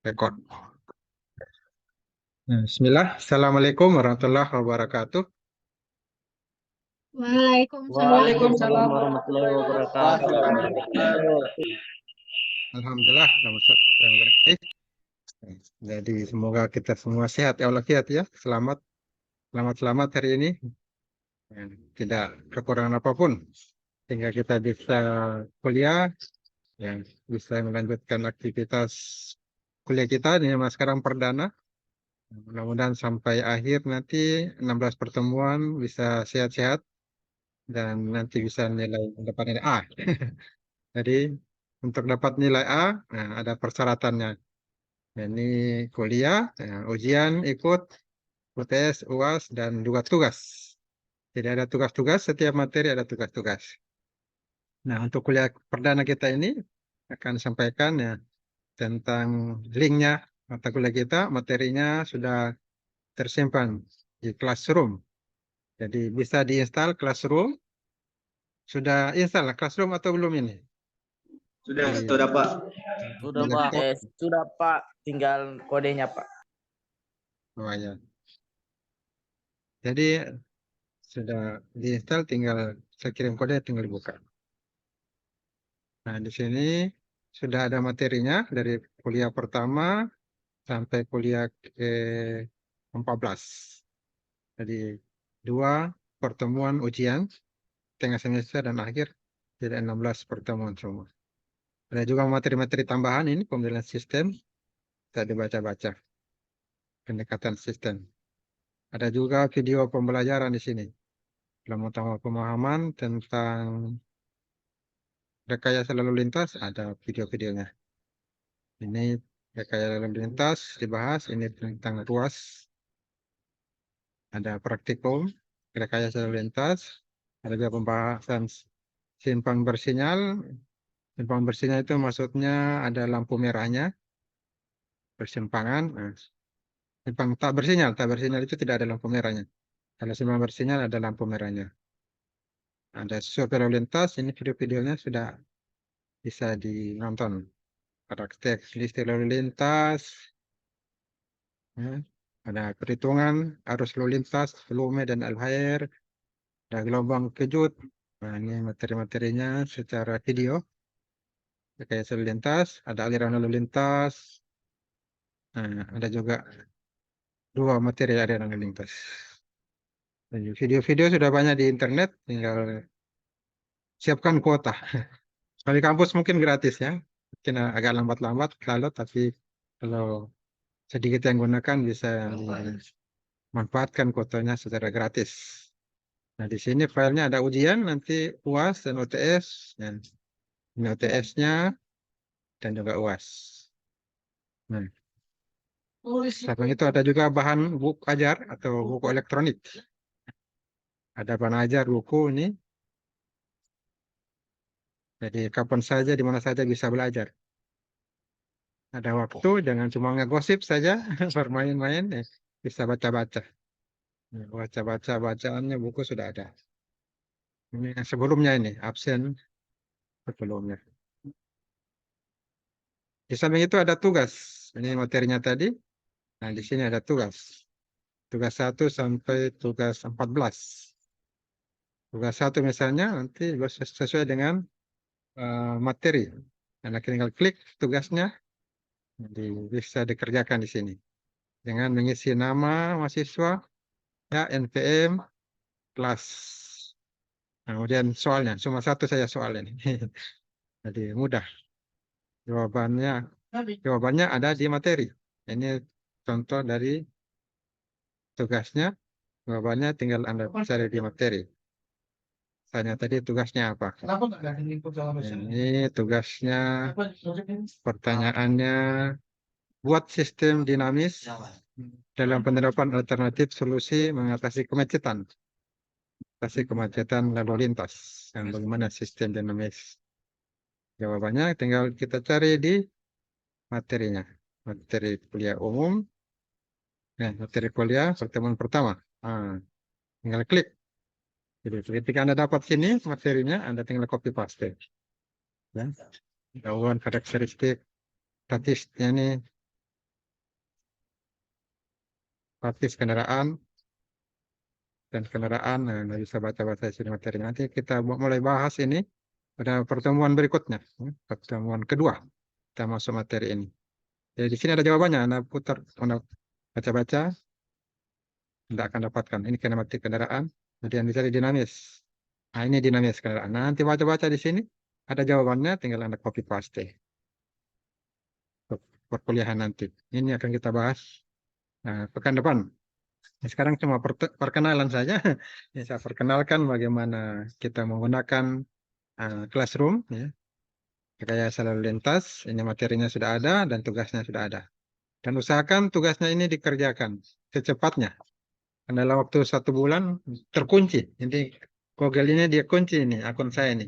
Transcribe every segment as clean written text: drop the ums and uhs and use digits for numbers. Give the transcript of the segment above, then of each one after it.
Rekod. Bismillah. Assalamualaikum warahmatullahi wabarakatuh. Waalaikumsalam. Waalaikumsalam warahmatullahi wabarakatuh. Alhamdulillah, yang baik. Jadi semoga kita semua sehat ya walafiat ya. Selamat hari ini. Tidak kekurangan apapun. Sehingga kita bisa kuliah, yang bisa melanjutkan aktivitas kuliah kita ini sekarang perdana. Mudah-mudahan sampai akhir nanti 16 pertemuan bisa sehat-sehat dan nanti bisa dapat nilai A. Jadi untuk dapat nilai A, nah, ada persyaratannya. Ini kuliah, ujian ikut, UTS, UAS, dan juga tugas. Jadi ada tugas-tugas, setiap materi ada tugas-tugas. Nah, untuk kuliah perdana kita ini akan sampaikan ya tentang linknya mata kuliah kita, materinya sudah tersimpan di Classroom. Jadi bisa diinstal Classroom. Sudah install Classroom atau belum ini? Sudah Pak. Di laptop. Sudah Pak, tinggal kodenya Pak. Oh, ya. Jadi sudah diinstal, tinggal saya kirim kode, tinggal buka. Nah, di sini sudah ada materinya dari kuliah pertama sampai kuliah ke 14. Jadi 2 pertemuan ujian tengah semester dan akhir, jadi 16 pertemuan semua. Ada juga materi-materi tambahan ini pemilihan sistem, kita dibaca-baca pendekatan sistem. Ada juga video pembelajaran di sini. Dalam utama pemahaman tentang rekayasa lalu lintas, ada video-videonya. Ini rekayasa lalu lintas dibahas, ini tentang ruas. Ada praktikum rekayasa lalu lintas, ada juga pembahasan simpang bersinyal. Simpang bersinyal itu maksudnya ada lampu merahnya, persimpangan. Nah, simpang tak bersinyal itu tidak ada lampu merahnya. Kalau simpang bersinyal ada lampu merahnya. Ada sesuatu lalu lintas, ini video-videonya sudah bisa dinonton. Praktek listrik lalu lintas, ya. Ada perhitungan arus lalu lintas, volume dan air, ada gelombang kejut. Nah, ini materi-materinya secara video. Rekayasa lalu lintas, ada aliran lalu lintas. Nah, ada juga 2 materi aliran lalu lintas. Video-video sudah banyak di internet, tinggal siapkan kuota. Kalau di kampus mungkin gratis ya, mungkin agak lambat-lambat lalu, tapi kalau sedikit yang gunakan bisa dimanfaatkan kuotanya secara gratis. Nah, di sini filenya ada ujian, nanti UAS dan UTS. Dan ini UTS-nya dan juga UAS. Nah, samping itu ada juga bahan buku ajar atau buku elektronik. Ada bahan ajar buku ini. Jadi kapan saja, di mana saja bisa belajar. Ada waktu, jangan cuma ngegosip saja, bermain-main, bisa baca-baca. Baca-baca, bacaannya buku sudah ada. Ini yang sebelumnya ini, absen sebelumnya. Di samping itu ada tugas. Ini materinya tadi. Nah, di sini ada tugas. Tugas 1 sampai tugas 14. Tugas 1 misalnya nanti sesuai dengan materi. Anda tinggal klik tugasnya, jadi bisa dikerjakan di sini. Dengan mengisi nama mahasiswa, ya, NPM, kelas. Nah, kemudian soalnya, cuma 1 saja soal ini. Jadi mudah. Jawabannya ada di materi. Ini contoh dari tugasnya. Jawabannya tinggal Anda cari di materi. Tanya tadi tugasnya apa? Ini tugasnya, pertanyaannya, buat sistem dinamis dalam penerapan alternatif solusi mengatasi kemacetan. Mengatasi kemacetan lalu lintas. Yang bagaimana sistem dinamis? Jawabannya tinggal kita cari di materinya. Materi kuliah umum. Materi kuliah pertemuan pertama. Nah, tinggal klik. Jadi ketika Anda dapat sini materinya, Anda tinggal copy paste. Ya. Bawaan karakteristik statistiknya ini praktis kendaraan dan kendaraan. Nah, nggak bisa baca-baca isi materi. Nanti kita mulai bahas ini pada pertemuan berikutnya, pertemuan kedua kita masuk materi ini. Jadi di sini ada jawabannya. Anda putar, Anda baca-baca, Anda akan dapatkan. Ini kinematik kendaraan. Kemudian dicari dinamis. Nah, ini dinamis kendaraan. Nah, nanti baca-baca di sini ada jawabannya, tinggal Anda copy paste untuk perkuliahan nanti. Ini akan kita bahas pekan depan. Nah, sekarang cuma perkenalan saja. Ya, saya perkenalkan bagaimana kita menggunakan Classroom, ya. Rekayasa lalu lintas. Ini materinya sudah ada dan tugasnya sudah ada. Dan usahakan tugasnya ini dikerjakan secepatnya. Karena dalam waktu 1 bulan terkunci. Jadi Google ini dia kunci ini akun saya ini.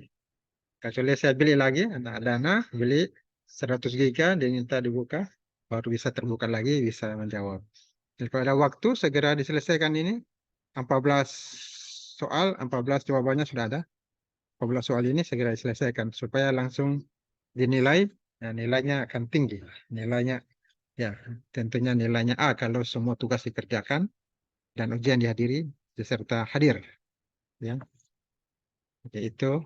Kecuali saya beli lagi, ada dana, beli 100 giga, diminta dibuka, baru bisa terbuka lagi, bisa menjawab. Jadi kalau ada waktu, segera diselesaikan ini. 14 soal, 14 jawabannya sudah ada. 14 soal ini segera diselesaikan, supaya langsung dinilai, ya, nilainya akan tinggi. Nilainya, ya tentunya nilainya A kalau semua tugas dikerjakan, dan ujian dihadiri, beserta hadir. Ya. Jadi itu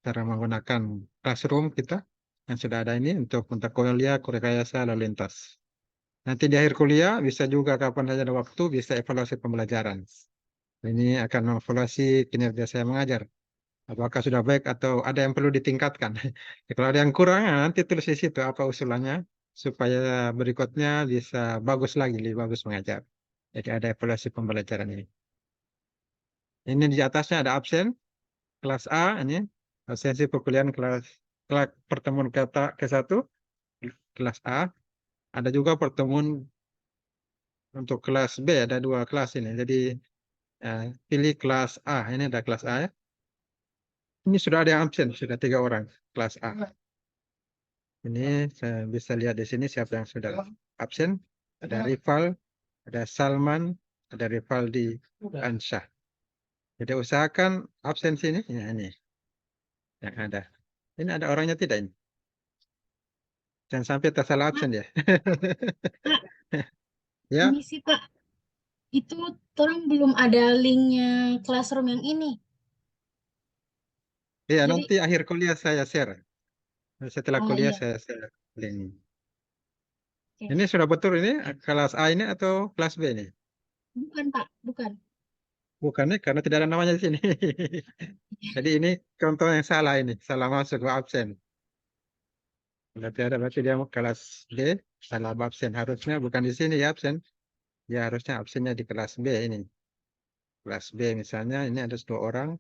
cara menggunakan Classroom kita yang sudah ada ini untuk mata kuliah rekayasa lalu lintas. Nanti di akhir kuliah bisa juga kapan saja ada waktu bisa evaluasi pembelajaran. Ini akan mengevaluasi kinerja saya mengajar. Apakah sudah baik atau ada yang perlu ditingkatkan. Kalau ada yang kurang, nanti tulis di situ apa usulannya supaya berikutnya bisa bagus lagi, lebih bagus mengajar. Jadi ada evaluasi pembelajaran ini. Ini di atasnya ada absen kelas A ini absensi perkuliahan kelas pertemuan kata ke-1 kelas A. Ada juga pertemuan untuk kelas B, ada 2 kelas ini. Jadi pilih kelas A. Ini ada kelas A ya. Ini sudah ada yang absen, sudah 3 orang kelas A. Ini saya bisa lihat di sini siapa yang sudah absen. Ada Rival, ada Salman, ada Rivaldi, Ansyah. Jadi usahakan absensi ini, ya ini yang ada. Ini ada orangnya tidak ini? Jangan sampai tersalah absen ya. Ya, Ini sih Pak, itu orang belum ada linknya Classroom yang ini. iya Jadi, nanti akhir kuliah saya share. Setelah oh kuliah iya, saya share link. oke. Ini sudah betul ini kelas A ini atau kelas B ini? Bukan Pak, bukan. Bukan nih, karena tidak ada namanya di sini. Jadi ini contoh yang salah ini, salah masuk ke absen. Berarti dia mau kelas D, salah absen. Harusnya bukan di sini ya absen. Ya harusnya absennya di kelas B ini. Kelas B misalnya ini ada 2 orang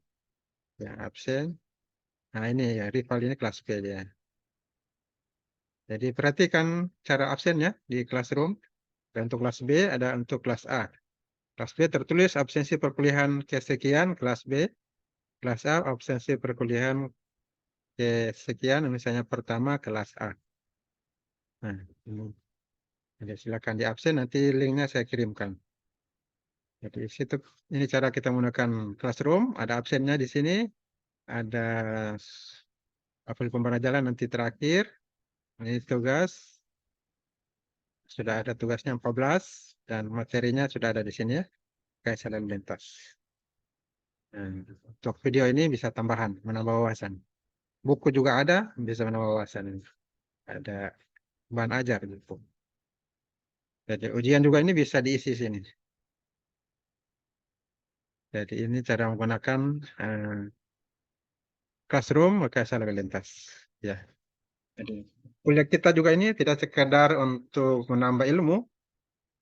yang absen. Nah ini ya rival ini kelas B dia. Jadi perhatikan cara absennya di Classroom. Dan untuk kelas B ada untuk kelas A. Kelas B tertulis absensi perkuliahan kesekian kelas B. Kelas A absensi perkuliahan kesekian misalnya pertama kelas A. Nah, ini. Jadi silakan di absen nanti linknya saya kirimkan. Jadi situ ini cara kita menggunakan Classroom. Ada absennya di sini. Ada apel pembelajaran nanti terakhir. Ini tugas. Sudah ada tugasnya 14 dan materinya sudah ada di sini ya. Kayak lalu lintas. Nah, untuk video ini bisa tambahan, menambah wawasan. Buku juga ada, bisa menambah wawasan. Ada bahan ajar gitu. Jadi ujian juga ini bisa diisi sini. Jadi ini cara menggunakan Classroom rekayasa lalu lintas. Ya. Jadi kuliah kita juga ini tidak sekedar untuk menambah ilmu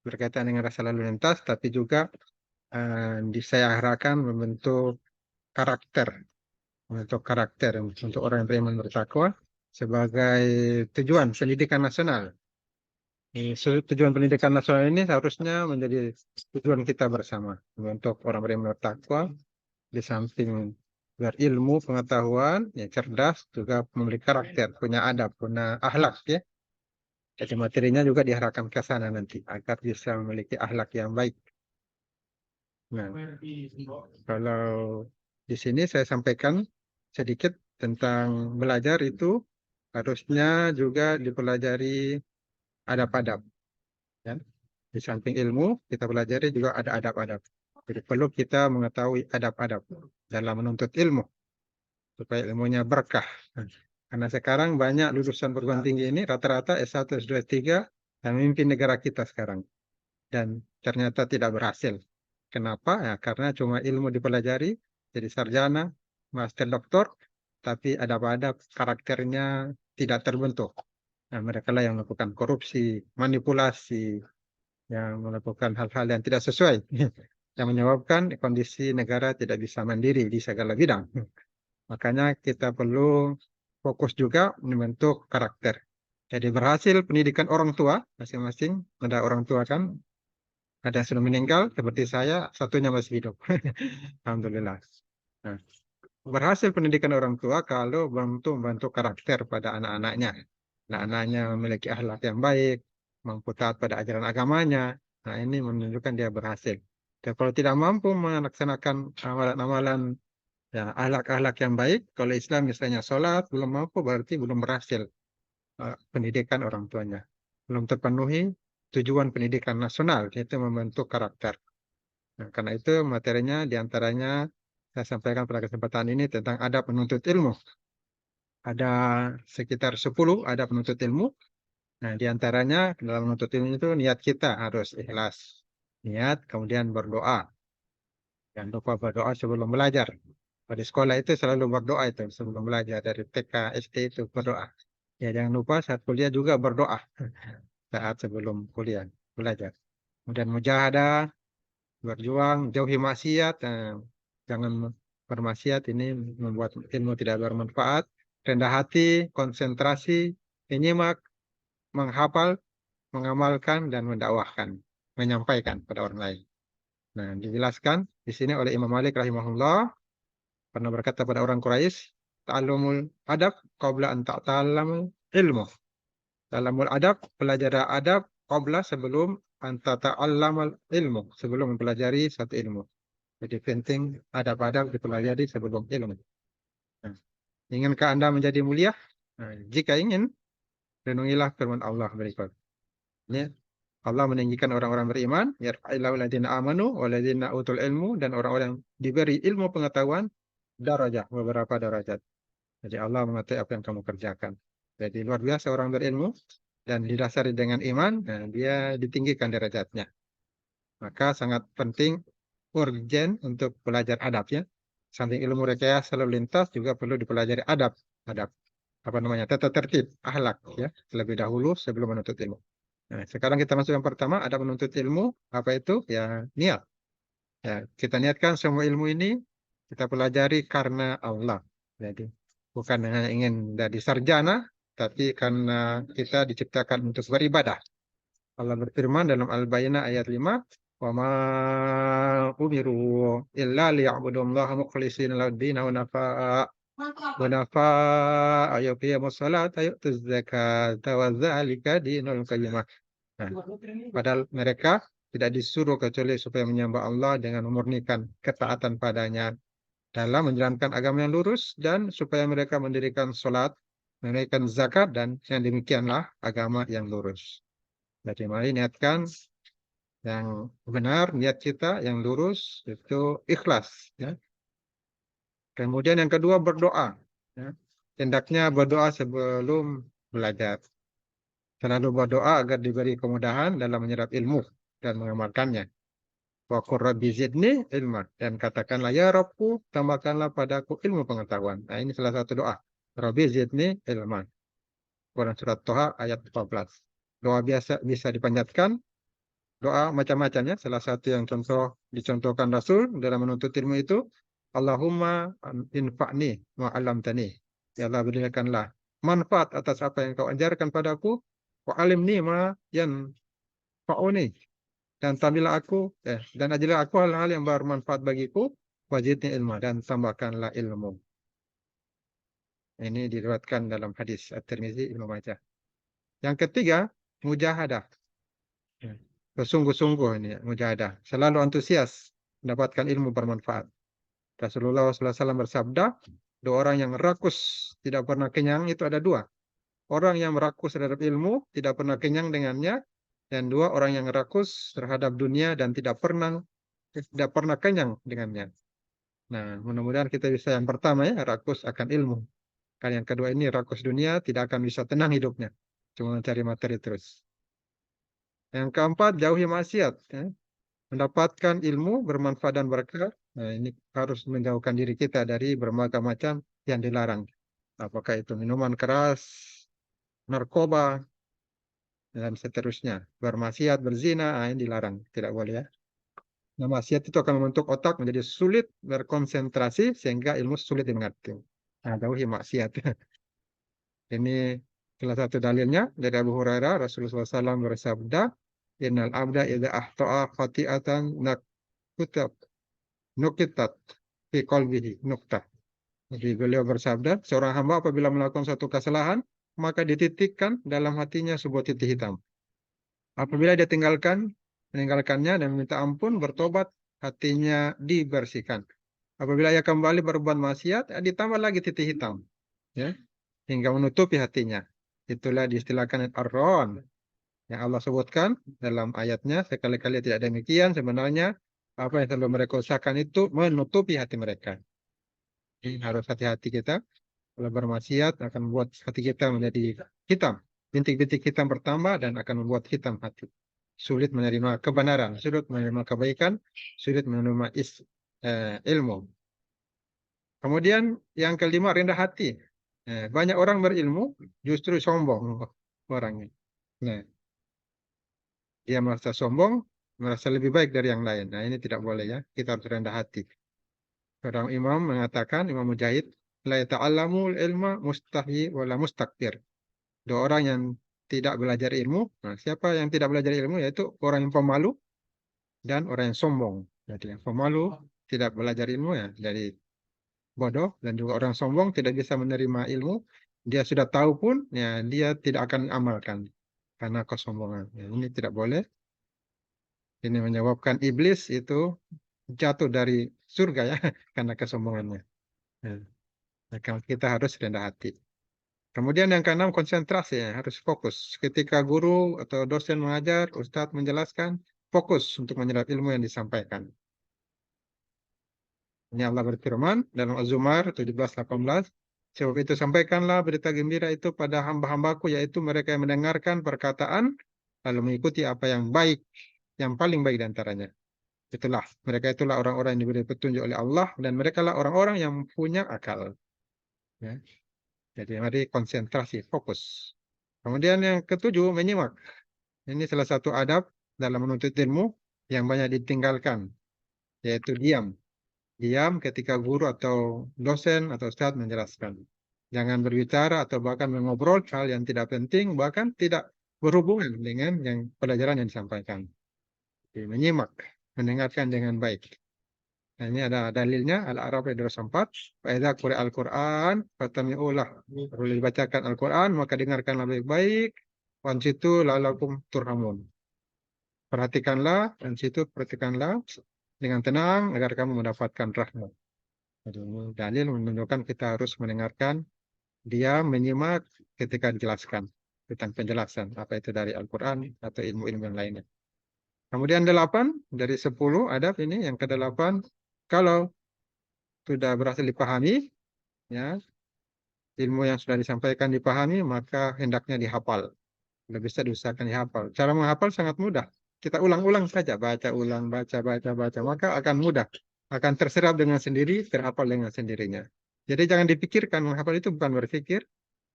berkaitan dengan rasa lalu lintas, tapi juga saya harapkan membentuk karakter untuk orang yang beriman bertakwa sebagai tujuan pendidikan nasional. Tujuan pendidikan nasional ini seharusnya menjadi tujuan kita bersama untuk orang beriman bertakwa di samping berilmu, pengetahuan, ya cerdas, juga memiliki karakter, punya adab, punya akhlak ya. Jadi materinya juga diarahkan ke sana nanti agar bisa memiliki akhlak yang baik. Nah, kalau di sini saya sampaikan sedikit tentang belajar itu harusnya juga dipelajari adab-adab. Ya. Di samping ilmu, kita pelajari juga ada adab-adab. Jadi perlu kita mengetahui adab-adab dalam menuntut ilmu, supaya ilmunya berkah. Karena sekarang banyak lulusan perguruan tinggi ini rata-rata S1, S2, S3 yang memimpin negara kita sekarang. Dan ternyata tidak berhasil. Kenapa? Ya, karena cuma ilmu dipelajari, jadi sarjana, master doktor, tapi adab-adab karakternya tidak terbentuk. Nah, mereka lah yang melakukan korupsi, manipulasi, yang melakukan hal-hal yang tidak sesuai, yang menyebabkan kondisi negara tidak bisa mandiri di segala bidang. Makanya kita perlu fokus juga membentuk karakter. Jadi berhasil pendidikan orang tua masing-masing, ada orang tua kan, ada yang sudah meninggal seperti saya, satunya masih hidup. Alhamdulillah. Nah, berhasil pendidikan orang tua kalau membentuk karakter pada anak-anaknya. Anak-anaknya memiliki akhlak yang baik, mampu taat pada ajaran agamanya. Nah, ini menunjukkan dia berhasil. Dan kalau tidak mampu melaksanakan amalan-amalan, ya, akhlak-akhlak yang baik, kalau Islam misalnya sholat, belum mampu berarti belum berhasil pendidikan orang tuanya. Belum terpenuhi tujuan pendidikan nasional, yaitu membentuk karakter. Nah, karena itu materinya diantaranya saya sampaikan pada kesempatan ini tentang adab menuntut ilmu. Ada sekitar 10 adab menuntut ilmu. Nah, diantaranya dalam menuntut ilmu itu niat kita harus ikhlas. Niat, kemudian berdoa. Jangan lupa berdoa sebelum belajar. Pada sekolah itu selalu berdoa itu sebelum belajar. Dari TK, SD itu berdoa. Ya, jangan lupa saat kuliah juga berdoa. Saat sebelum kuliah, belajar. Kemudian mujahadah, berjuang, jauhi maksiat. Jangan bermaksiat, ini membuat ilmu tidak bermanfaat. Rendah hati, konsentrasi, menyimak, menghafal, mengamalkan, dan mendakwahkan. Menyampaikan pada orang lain. Nah, dijelaskan di sini oleh Imam Malik rahimahullah. Pernah berkata pada orang Quraisy, ta'allumul adab qabla an ta'tallamul ilmu. Ta'allumul adab, pelajari adab qabla sebelum an ta'tallamal ilmu, sebelum mempelajari satu ilmu. Jadi penting adab-adab dipelajari sebelum ilmu. Nah, inginkah Anda menjadi mulia? Nah, jika ingin, renungilah firman Allah berikut. Ini Allah meninggikan orang-orang beriman, yarfa'illahu alladziina amanu walladziina utul ilmu, dan orang-orang yang diberi ilmu pengetahuan darajat, beberapa derajat. Jadi Allah mengetahui apa yang kamu kerjakan. Jadi luar biasa orang berilmu dan didasari dengan iman, nah, dia ditinggikan derajatnya. Maka sangat penting, urgen untuk belajar adab ya. Samping ilmu rekayasa lalu lintas juga perlu dipelajari adab, apa namanya, tata tertib, akhlak ya, terlebih dahulu sebelum menuntut ilmu. Nah, sekarang kita masuk yang pertama, ada menuntut ilmu. Apa itu? Ya, niat. Ya, kita niatkan semua ilmu ini kita pelajari karena Allah. Jadi, bukan hanya ingin jadi sarjana, tapi karena kita diciptakan untuk beribadah. Allah berfirman dalam Al-Baqarah ayat 5, "Wa ma umiru illa liya'budullaha mukhlishina lahu-d-din wa nafa'a yuqimus salata yu'tuz zakata wa dzalika dinul qayyimah." Nah, padahal mereka tidak disuruh kecuali supaya menyembah Allah dengan memurnikan ketaatan padanya dalam menjalankan agama yang lurus, dan supaya mereka mendirikan sholat, menunaikan zakat, dan yang demikianlah agama yang lurus. Jadi mari niatkan yang benar, niat kita yang lurus itu ikhlas. Ya. Kemudian yang kedua berdoa. Ya. Hendaknya berdoa sebelum belajar. Selalu berdoa agar diberi kemudahan dalam menyerap ilmu dan mengamalkannya. Wa qur rabbi zidni ilma, dan katakanlah ya Rabbku, tambahkanlah padaku ilmu pengetahuan. Nah, ini salah satu doa. Rabbi zidni ilma. Quran surat Toha ayat 14. Doa biasa bisa dipanjatkan. Doa macam-macamnya. Salah satu yang dicontohkan Rasul dalam menuntut ilmu itu, Allahumma infa'ni wa 'allamtani. Ya Allah, berikanlah manfaat atas apa yang kau ajarkan padaku. Wa alimni ma yanfa'uni, dan ajarlah aku hal-hal yang bermanfaat bagiku, wazidni ilma, dan tambahkanlah ilmu. Ini diriwayatkan dalam hadis At-Tirmizi, Ibnu Majah. Yang ketiga, mujahadah. Bersungguh-sungguh ini mujahadah. Selalu antusias mendapatkan ilmu bermanfaat. Rasulullah SAW bersabda, dua orang yang rakus tidak pernah kenyang itu ada dua. Orang yang rakus terhadap ilmu tidak pernah kenyang dengannya, Dan 2, orang yang rakus terhadap dunia dan tidak pernah kenyang dengannya. Nah, mudah-mudahan kita bisa yang pertama ya, rakus akan ilmu. Kan yang kedua ini rakus dunia, tidak akan bisa tenang hidupnya. Cuma mencari materi terus. Yang keempat, jauhi maksiat. Ya. Mendapatkan ilmu, bermanfaat dan berkah. Nah, ini harus menjauhkan diri kita dari berbagai macam yang dilarang. Apakah itu minuman keras, narkoba, dan seterusnya. Bermaksiat, berzina, ini dilarang. Tidak boleh ya. Nah, maksiat itu akan membentuk otak menjadi sulit berkonsentrasi sehingga ilmu sulit dimengerti. Nah, jauhi maksiat. Ini salah satu dalilnya dari Abu Hurairah, Rasulullah SAW bersabda, Innal abda idza ahta'a khati'atan nukitat fi qalbihi nuktah. Jadi beliau bersabda, seorang hamba apabila melakukan suatu kesalahan, maka dititikkan dalam hatinya sebuah titik hitam. Apabila dia meninggalkannya dan meminta ampun, bertobat, hatinya dibersihkan. Apabila ia kembali berbuat maksiat, ditambah lagi titik hitam, ya, hingga menutupi hatinya. Itulah diistilahkan ar-ron yang Allah sebutkan dalam ayatnya. Sekali-kali tidak demikian, sebenarnya apa yang selalu mereka usahakan itu menutupi hati mereka. Jadi harus hati-hati kita. Kalau bermaksiat akan membuat hati kita menjadi hitam. Bintik-bintik hitam bertambah dan akan membuat hitam hati. Sulit menerima kebenaran, sulit menerima kebaikan, sulit menerima ilmu. Kemudian yang kelima, rendah hati. Banyak orang berilmu justru sombong orangnya. Nah, dia merasa sombong, merasa lebih baik dari yang lain. Nah, ini tidak boleh ya. Kita harus rendah hati. Seorang imam mengatakan, Imam Mujahid, la ta'allamul ilma mustahi wala mustakbir. Dua orang yang tidak belajar ilmu. Nah, siapa yang tidak belajar ilmu? Yaitu orang yang pemalu dan orang yang sombong. Jadi yang pemalu tidak belajar ilmu ya, jadi bodoh, dan juga orang sombong tidak bisa menerima ilmu. Dia sudah tahu pun, ya dia tidak akan amalkan karena kesombongan. Ya, ini tidak boleh. Ini menyebabkan iblis itu jatuh dari surga ya karena kesombongannya. Ya. Maka kita harus rendah hati. Kemudian yang keenam, konsentrasi ya, harus fokus. Ketika guru atau dosen mengajar, ustadz menjelaskan, fokus untuk menyerap ilmu yang disampaikan. Ini Allah berfirman dalam Az-Zumar 17-18. Sebab itu sampaikanlah berita gembira itu pada hamba-hambaku, yaitu mereka yang mendengarkan perkataan, lalu mengikuti apa yang baik, yang paling baik di antaranya. Mereka itulah orang-orang yang diberi petunjuk oleh Allah, dan mereka lah orang-orang yang punya akal. Ya. Jadi mari konsentrasi, fokus. Kemudian yang ketujuh, menyimak. Ini salah satu adab dalam menuntut ilmu yang banyak ditinggalkan, yaitu diam. Diam ketika guru atau dosen atau ustadz menjelaskan. Jangan berbicara atau bahkan mengobrol hal yang tidak penting, bahkan tidak berhubungan dengan yang pelajaran yang disampaikan. Jadi, menyimak, mendengarkan dengan baik. Nah, ini ada dalilnya, Al-A'raf ayat 204. Fa'idza quri'al Qur'an fatami'ulah. Kalau dibacakan Al-Quran, maka dengarkanlah baik-baik. Wansitu la'alakum turhamun. Perhatikanlah, dan situ perhatikanlah dengan tenang agar kamu mendapatkan rahmat. Jadi ini dalil menunjukkan kita harus mendengarkan, dia menyimak ketika dijelaskan tentang penjelasan apa itu dari Al-Quran atau ilmu-ilmu yang lainnya. Kemudian 8 dari 10 adab ini, yang ke-8, kalau sudah berhasil dipahami, ya, ilmu yang sudah disampaikan dipahami, maka hendaknya dihafal. Kalau bisa diusahakan dihafal. Cara menghafal sangat mudah. Kita ulang-ulang saja, baca ulang, baca, maka akan mudah. Akan terserap dengan sendiri, terhafal dengan sendirinya. Jadi jangan dipikirkan, menghafal itu bukan berpikir,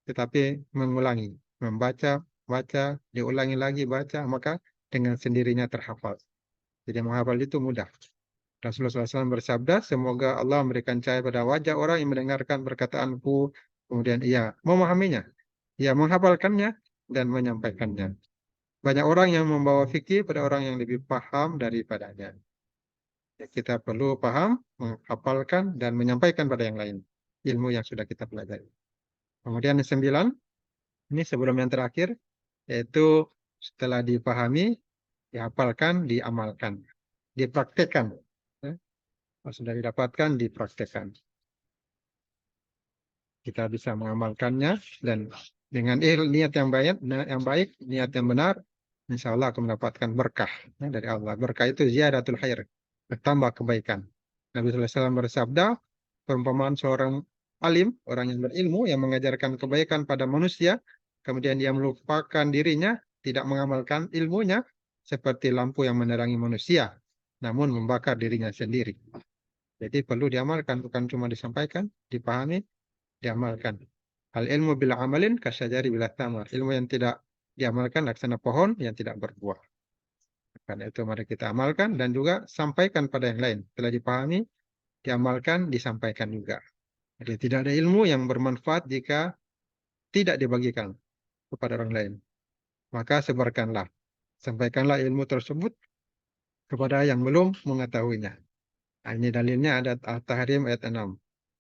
tetapi mengulangi. Membaca, baca, diulangi lagi, baca, maka dengan sendirinya terhafal. Jadi menghafal itu mudah. Rasulullah SAW bersabda, semoga Allah memberikan cahaya pada wajah orang yang mendengarkan perkataanku, kemudian ia memahaminya, ia menghafalkannya, dan menyampaikannya. Banyak orang yang membawa fikih pada orang yang lebih paham daripadanya. Ya, kita perlu paham, menghafalkan, dan menyampaikan pada yang lain ilmu yang sudah kita pelajari. Kemudian yang 9, ini sebelum yang terakhir, yaitu setelah dipahami, dihafalkan, diamalkan, dipraktekkan. Ya, kalau sudah didapatkan, dipraktekkan. Kita bisa mengamalkannya, dan dengan niat yang baik, niat yang benar, insya Allah akan mendapatkan berkah dari Allah. Berkah itu ziyadatul khair, bertambah kebaikan. Nabi SAW bersabda, perumpamaan seorang alim, orang yang berilmu, yang mengajarkan kebaikan pada manusia, kemudian dia melupakan dirinya, tidak mengamalkan ilmunya, seperti lampu yang menerangi manusia, namun membakar dirinya sendiri. Jadi perlu diamalkan, bukan cuma disampaikan, dipahami, diamalkan. Al ilmu bila amalin kasyajari bila tamar. Ilmu yang tidak diamalkan laksana pohon yang tidak berbuah. Karena itu mari kita amalkan dan juga sampaikan pada yang lain. Setelah dipahami, diamalkan, disampaikan juga. Jadi tidak ada ilmu yang bermanfaat jika tidak dibagikan kepada orang lain. Maka sebarkanlah. Sampaikanlah ilmu tersebut kepada yang belum mengetahuinya. Nah, ini dalilnya ada At-Tahrim ayat 6.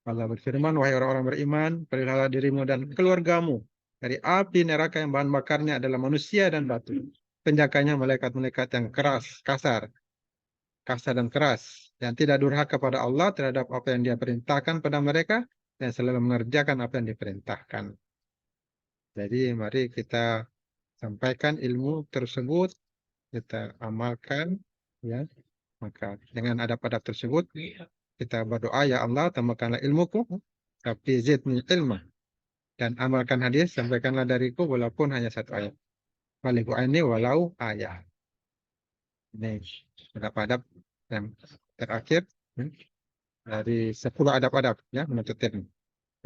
Allah berfirman, wahai orang-orang beriman, peliharalah dirimu dan keluargamu dari api neraka yang bahan bakarnya adalah manusia dan batu. Penjaganya malaikat-malaikat yang keras, kasar dan keras, yang tidak durhaka pada Allah terhadap apa yang dia perintahkan pada mereka, dan selalu mengerjakan apa yang diperintahkan. Jadi mari kita sampaikan ilmu tersebut, kita amalkan, ya. Maka dengan adab-adab tersebut, kita berdoa, ya Allah, tambahkanlah ilmuku, tapi zidni ilma. Dan amalkan hadis, sampaikanlah dariku walaupun hanya satu ayat. Baliku ini walau ayat. Ini adab-adab yang terakhir dari 10 adab-adab ya menuntut ilmu.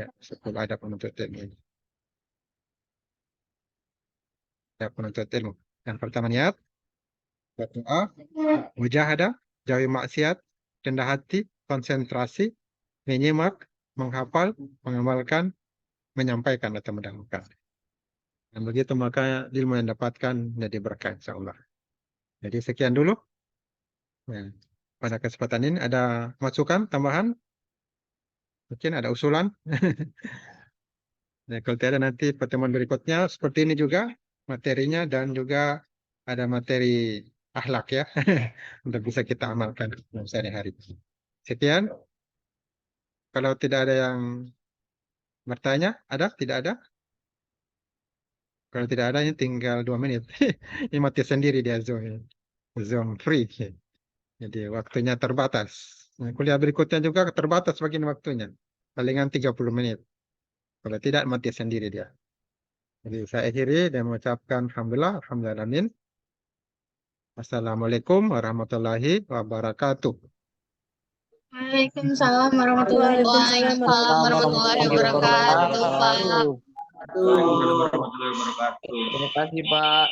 Ya, 10 adab menuntut ilmu. Adab menuntut ilmu. Yang pertama niat, berdoa, mujahadah, jauhi maksiat, rendah hati, konsentrasi, menyimak, menghafal, mengamalkan, menyampaikan atau mendahulukan. Dan begitu maka ilmu yang dapatkan jadi berkah insyaallah. Jadi sekian dulu. Ya. Pada kesempatan ini ada masukan, tambahan? Mungkin ada usulan? Nah, kalau tidak nanti pertemuan berikutnya seperti ini juga materinya dan juga ada materi akhlak ya untuk bisa kita amalkan dalam sehari-hari. Sekian. Kalau tidak ada yang bertanya, ada? Tidak ada? Kalau tidak ada, ini tinggal 2 menit. Ini mati sendiri dia Zoom. Zoom free. Jadi waktunya terbatas. Nah, kuliah berikutnya juga terbatas bagian waktunya. Palingan 30 menit. Kalau tidak, mati sendiri dia. Jadi saya akhiri dan mengucapkan alhamdulillah, alhamdulillah. Assalamualaikum warahmatullahi wabarakatuh. Waalaikumsalam warahmatullahi wabarakatuh. Warahmatullahi wabarakatuh. Pak. Terima kasih Pak.